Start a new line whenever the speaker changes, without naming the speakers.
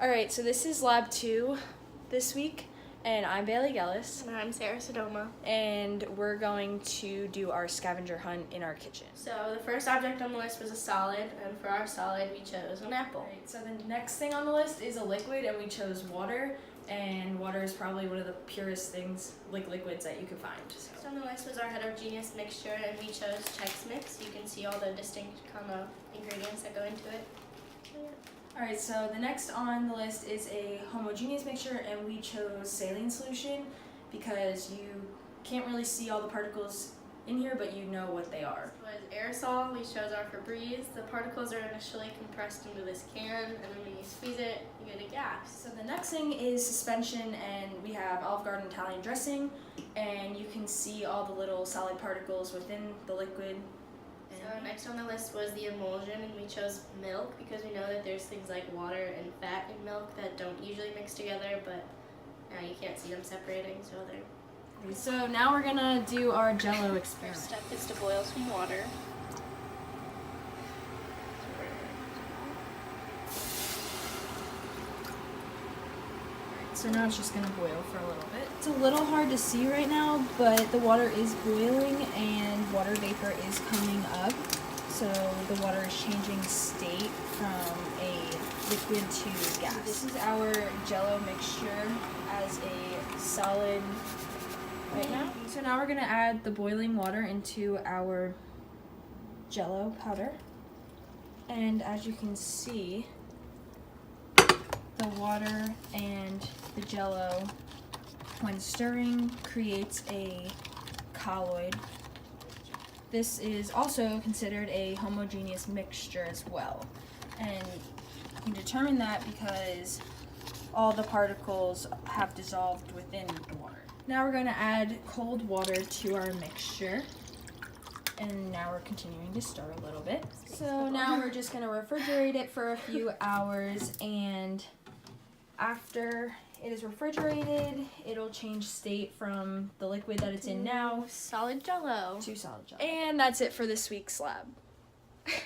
All right, so this is lab 2 this week, and I'm Bailey Gellis,
And I'm Sarah Sodoma.
and we're going to do our scavenger hunt in our kitchen.
So the first object on the list was a solid, and for our solid we chose an apple.
All right, so the next thing on the list is a liquid, and we chose water, and water is probably one of the purest things, like liquids, that you could find. So.
Next on the list was our heterogeneous mixture, and we chose Chex Mix. You can see all the distinct kind of ingredients that go into it.
All right, so the next on the list is a homogeneous mixture, and we chose saline solution because you can't really see all the particles in here, but you know what they are.
This was aerosol. We chose our Febreze. The particles are initially compressed into this can, and then when you squeeze it, you get a gas.
So the next thing is suspension, and we have Olive Garden Italian dressing, and you can see all the little solid particles within the liquid.
So next on the list was the emulsion, and we chose milk because we know that there's things like water and fat in milk that don't usually mix together, but now you can't see them separating, so they're...
So now we're gonna do our Jello experiment.
First step is to boil some water.
So now it's just gonna boil for a little bit. It's a little hard to see right now, but the water is boiling and water vapor is coming up. So the water is changing state from a liquid to gas. This is our Jello mixture as a solid right now. So now we're gonna add the boiling water into our Jello powder. And as you can see, the water and the Jello, when stirring, creates a colloid. This is also considered a homogeneous mixture as well. And you can determine that because all the particles have dissolved within the water. Now we're going to add cold water to our mixture. And now we're continuing to stir a little bit. So now we're just going to refrigerate it for a few hours, and after it is refrigerated, it'll change state from the liquid that it's in now
Solid Jello.
to solid Jello. And that's it for this week's lab.